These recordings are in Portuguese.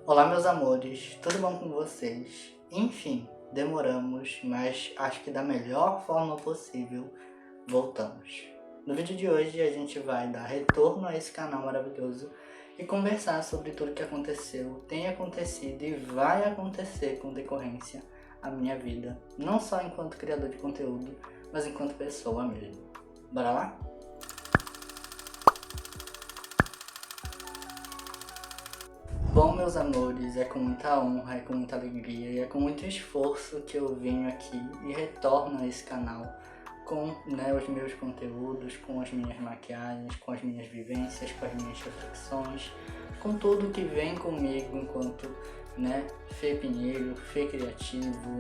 Olá meus amores, tudo bom com vocês? Enfim, demoramos, mas acho que da melhor forma possível, voltamos. No vídeo de hoje a gente vai dar retorno a esse canal maravilhoso e conversar sobre tudo que aconteceu, tem acontecido e vai acontecer com decorrência a minha vida, não só enquanto criador de conteúdo, mas enquanto pessoa mesmo. Bora lá? Bom, meus amores, é com muita honra, é com muita alegria e é com muito esforço que eu venho aqui e retorno a esse canal com os meus conteúdos, com as minhas maquiagens, com as minhas vivências, com as minhas reflexões, com tudo que vem comigo enquanto Fê Pinheiro, Fê Criativo,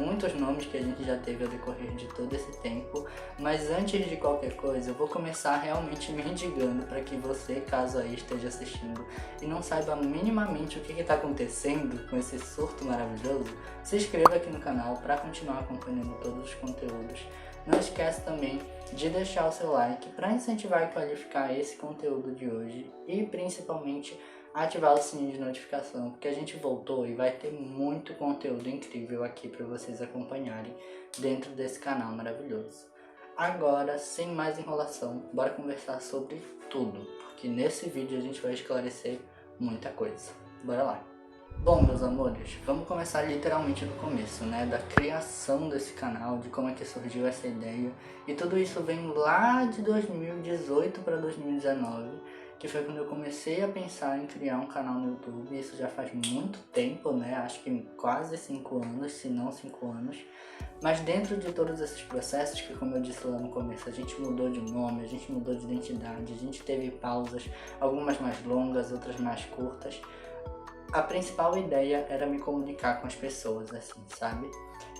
muitos nomes que a gente já teve ao decorrer de todo esse tempo. Mas antes de qualquer coisa, eu vou começar realmente mendigando para que você, caso aí esteja assistindo e não saiba minimamente o que está acontecendo com esse surto maravilhoso, se inscreva aqui no canal para continuar acompanhando todos os conteúdos. Não esquece também de deixar o seu like para incentivar e qualificar esse conteúdo de hoje e principalmente ativar o sininho de notificação, porque a gente voltou e vai ter muito conteúdo incrível aqui para vocês acompanharem dentro desse canal maravilhoso. Agora, sem mais enrolação, bora conversar sobre tudo, porque nesse vídeo a gente vai esclarecer muita coisa. Bora lá! Bom, meus amores, vamos começar literalmente do começo, da criação desse canal, de como é que surgiu essa ideia. E tudo isso vem lá de 2018 para 2019, que foi quando eu comecei a pensar em criar um canal no YouTube. Isso já faz muito tempo, acho que quase 5 anos, se não 5 anos. Mas dentro de todos esses processos, que como eu disse lá no começo, a gente mudou de nome, a gente mudou de identidade, a gente teve pausas, algumas mais longas, outras mais curtas. A principal ideia era me comunicar com as pessoas, assim, sabe?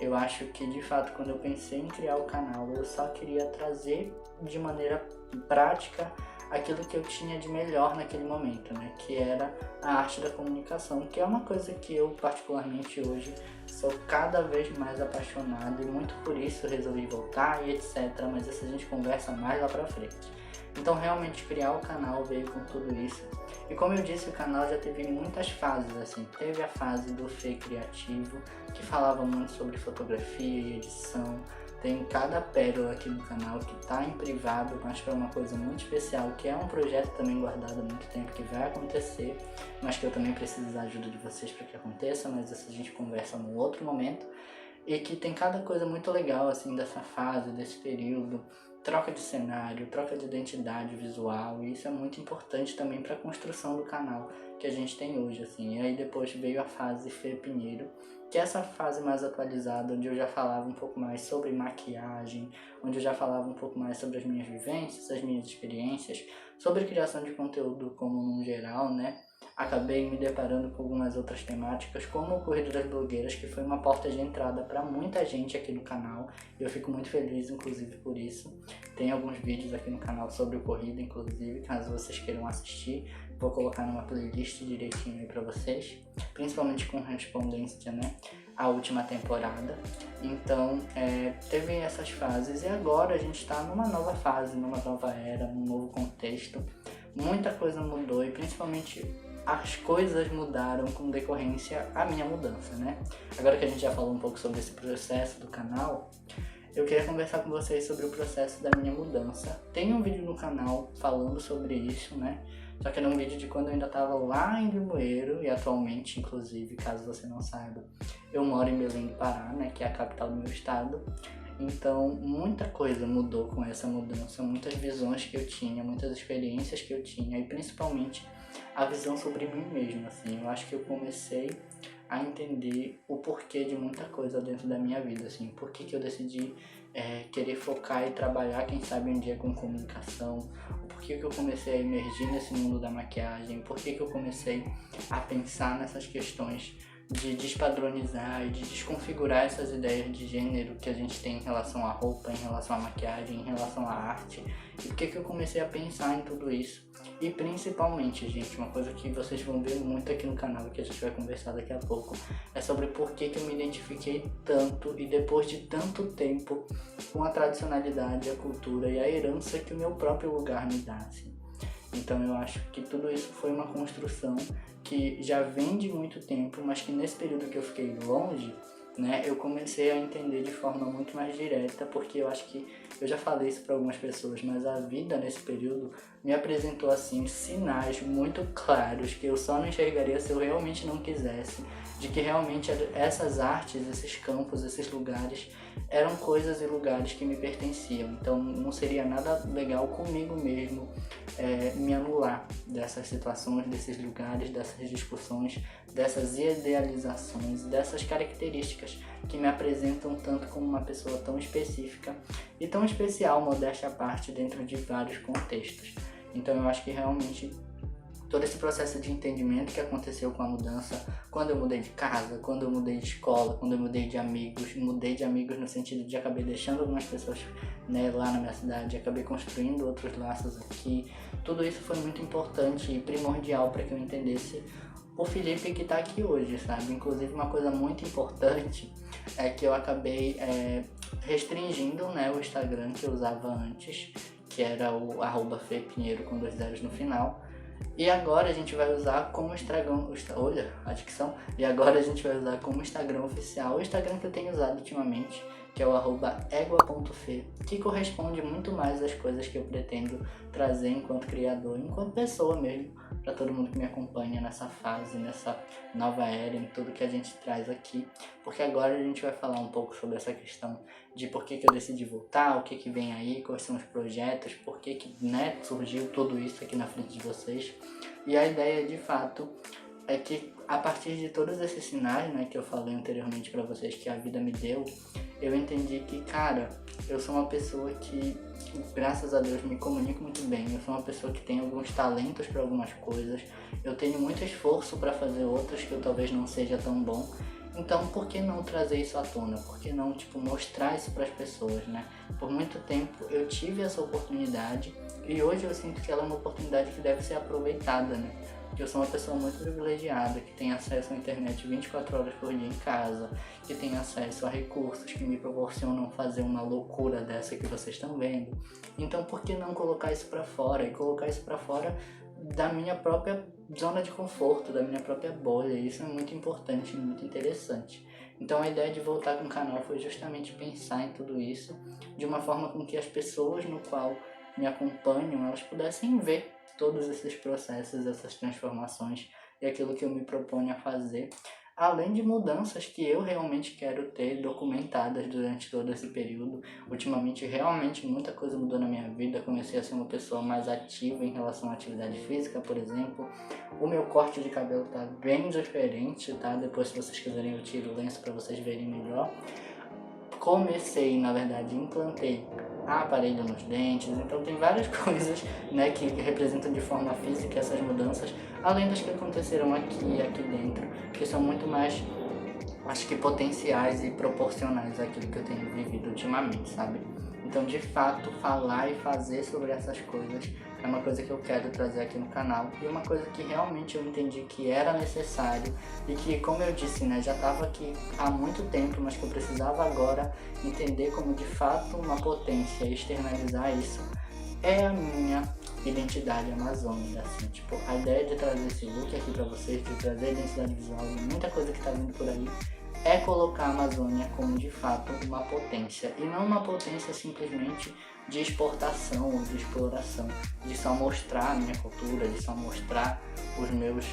Eu acho que, de fato, quando eu pensei em criar o canal, eu só queria trazer de maneira prática aquilo que eu tinha de melhor naquele momento, que era a arte da comunicação, que é uma coisa que eu, particularmente hoje, sou cada vez mais apaixonado e muito por isso resolvi voltar e etc, mas isso a gente conversa mais lá pra frente. Então, realmente, criar o canal veio com tudo isso. E como eu disse, o canal já teve muitas fases, assim. Teve a fase do Fê Criativo, que falava muito sobre fotografia e edição. Tem cada pérola aqui no canal que tá em privado, mas para uma coisa muito especial, que é um projeto também guardado há muito tempo, que vai acontecer, mas que eu também preciso da ajuda de vocês para que aconteça, mas isso a gente conversa num outro momento. E que tem cada coisa muito legal, assim, dessa fase, desse período. Troca de cenário, troca de identidade visual, e isso é muito importante também para a construção do canal que a gente tem hoje, assim. E aí depois veio a fase Fê Pinheiro, que é essa fase mais atualizada, onde eu já falava um pouco mais sobre maquiagem, onde eu já falava um pouco mais sobre as minhas vivências, as minhas experiências, sobre criação de conteúdo como no geral, Acabei me deparando com algumas outras temáticas, como o Corrida das Blogueiras, que foi uma porta de entrada para muita gente aqui no canal. E eu fico muito feliz, inclusive, por isso. Tem alguns vídeos aqui no canal sobre o Corrida, inclusive, caso vocês queiram assistir. Vou colocar numa playlist direitinho aí para vocês, principalmente com respondência, à última temporada. Então, teve essas fases e agora a gente está numa nova fase, numa nova era, num novo contexto. Muita coisa mudou e principalmente as coisas mudaram com decorrência a minha mudança, Agora que a gente já falou um pouco sobre esse processo do canal, eu queria conversar com vocês sobre o processo da minha mudança. Tem um vídeo no canal falando sobre isso, Só que era um vídeo de quando eu ainda estava lá em Limoeiro e atualmente, inclusive, caso você não saiba, eu moro em Belém do Pará, que é a capital do meu estado. Então, muita coisa mudou com essa mudança, muitas visões que eu tinha, muitas experiências que eu tinha e principalmente a visão sobre mim mesmo, assim. Eu acho que eu comecei a entender o porquê de muita coisa dentro da minha vida, assim. Por que eu decidi querer focar e trabalhar, quem sabe um dia com comunicação, o porquê que eu comecei a emergir nesse mundo da maquiagem, por que eu comecei a pensar nessas questões de despadronizar e de desconfigurar essas ideias de gênero que a gente tem em relação à roupa, em relação à maquiagem, em relação à arte. E por que eu comecei a pensar em tudo isso. E principalmente, gente, uma coisa que vocês vão ver muito aqui no canal, que a gente vai conversar daqui a pouco, é sobre por que eu me identifiquei tanto e depois de tanto tempo com a tradicionalidade, a cultura e a herança que o meu próprio lugar me dá, assim. Então eu acho que tudo isso foi uma construção que já vem de muito tempo, mas que nesse período que eu fiquei longe, né, eu comecei a entender de forma muito mais direta, porque eu acho que eu já falei isso para algumas pessoas, mas a vida nesse período me apresentou assim sinais muito claros que eu só não enxergaria se eu realmente não quisesse, de que realmente essas artes, esses campos, esses lugares eram coisas e lugares que me pertenciam. Então não seria nada legal comigo mesmo me anular dessas situações, desses lugares, dessas discussões, dessas idealizações, dessas características que me apresentam tanto como uma pessoa tão específica e tão especial, modéstia à parte, dentro de vários contextos. Então eu acho que realmente todo esse processo de entendimento que aconteceu com a mudança, quando eu mudei de casa, quando eu mudei de escola, quando eu mudei de amigos no sentido de acabei deixando algumas pessoas, né, lá na minha cidade, acabei construindo outros laços aqui, tudo isso foi muito importante e primordial para que eu entendesse o Felipe que está aqui hoje, sabe? Inclusive uma coisa muito importante é que eu acabei restringindo, né, o Instagram que eu usava antes, que era o @fepinheiro com 2 zeros no final. E agora a gente vai usar como Instagram, olha a dicção, e agora a gente vai usar como Instagram oficial, o Instagram que eu tenho usado ultimamente, que é o @egua.fe, que corresponde muito mais às coisas que eu pretendo trazer enquanto criador, enquanto pessoa mesmo, para todo mundo que me acompanha nessa fase, nessa nova era, em tudo que a gente traz aqui, porque agora a gente vai falar um pouco sobre essa questão de por que eu decidi voltar, o que vem aí, quais são os projetos, por que né, surgiu tudo isso aqui na frente de vocês. E a ideia, de fato, é que a partir de todos esses sinais, né, que eu falei anteriormente para vocês que a vida me deu, eu entendi que, cara, eu sou uma pessoa que, graças a Deus, me comunico muito bem. Eu sou uma pessoa que tem alguns talentos para algumas coisas, eu tenho muito esforço para fazer outras que eu talvez não seja tão bom. Então, por que não trazer isso à tona? Por que não, mostrar isso para as pessoas, né? Por muito tempo eu tive essa oportunidade e hoje eu sinto que ela é uma oportunidade que deve ser aproveitada, né? Porque eu sou uma pessoa muito privilegiada, que tem acesso à internet 24 horas por dia em casa, que tem acesso a recursos que me proporcionam fazer uma loucura dessa que vocês estão vendo. Então, por que não colocar isso para fora? E colocar isso para fora da minha própria zona de conforto, da minha própria bolha. Isso é muito importante e muito interessante. Então a ideia de voltar com o canal foi justamente pensar em tudo isso de uma forma com que as pessoas no qual me acompanham, elas pudessem ver todos esses processos, essas transformações e aquilo que eu me proponho a fazer, além de mudanças que eu realmente quero ter documentadas durante todo esse período. Ultimamente, realmente, muita coisa mudou na minha vida. Comecei a ser uma pessoa mais ativa em relação à atividade física, por exemplo. O meu corte de cabelo tá bem diferente, tá? Depois, se vocês quiserem, eu tiro o lenço para vocês verem melhor. Comecei, na verdade, implantei aparelho nos dentes, então tem várias coisas, né, que representam de forma física essas mudanças, além das que aconteceram aqui e aqui dentro, que são muito mais, acho que potenciais e proporcionais àquilo que eu tenho vivido ultimamente, sabe? Então, de fato, falar e fazer sobre essas coisas é uma coisa que eu quero trazer aqui no canal e uma coisa que realmente eu entendi que era necessário e que, como eu disse, né, já estava aqui há muito tempo, mas que eu precisava agora entender como de fato uma potência e externalizar isso é a minha identidade amazônica, assim, a ideia de trazer esse look aqui pra vocês, de trazer a identidade visual e muita coisa que tá vindo por aí, é colocar a Amazônia como de fato uma potência, e não uma potência simplesmente de exportação ou de exploração, de só mostrar a minha cultura, de só mostrar os meus,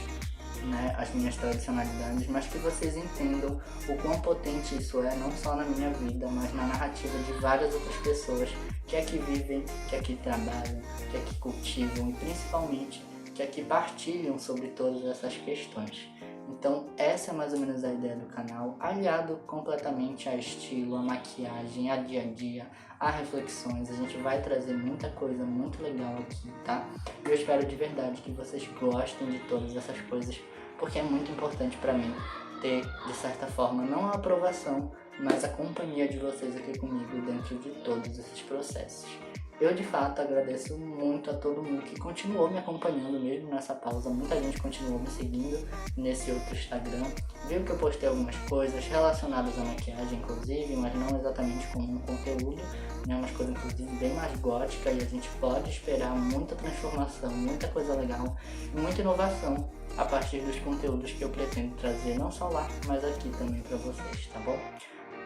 né, as minhas tradicionalidades, mas que vocês entendam o quão potente isso é, não só na minha vida, mas na narrativa de várias outras pessoas que aqui vivem, que aqui trabalham, que aqui cultivam e principalmente que aqui partilham sobre todas essas questões. Então essa é mais ou menos a ideia do canal, aliado completamente a estilo, a maquiagem, a dia a dia, a reflexões. A gente vai trazer muita coisa muito legal aqui, tá? E eu espero de verdade que vocês gostem de todas essas coisas, porque é muito importante pra mim ter, de certa forma, não a aprovação, mas a companhia de vocês aqui comigo dentro de todos esses processos. Eu de fato agradeço muito a todo mundo que continuou me acompanhando mesmo nessa pausa. Muita gente continuou me seguindo nesse outro Instagram. Viu que eu postei algumas coisas relacionadas à maquiagem, inclusive, mas não exatamente como um conteúdo, né? Umas coisas inclusive bem mais góticas, e a gente pode esperar muita transformação, muita coisa legal e muita inovação a partir dos conteúdos que eu pretendo trazer, não só lá, mas aqui também para vocês, tá bom?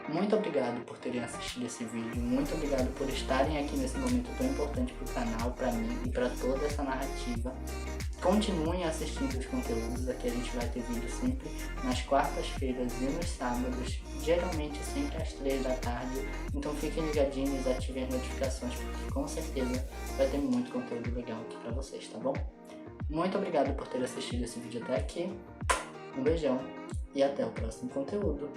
Muito obrigado por terem assistido esse vídeo, muito obrigado por estarem aqui nesse momento tão importante para o canal, para mim e para toda essa narrativa. Continuem assistindo os conteúdos, aqui a gente vai ter vídeo sempre nas quartas-feiras e nos sábados, geralmente sempre às 3 da tarde, então fiquem ligadinhos, ativem as notificações, porque com certeza vai ter muito conteúdo legal aqui para vocês, tá bom? Muito obrigado por ter assistido esse vídeo até aqui, um beijão e até o próximo conteúdo.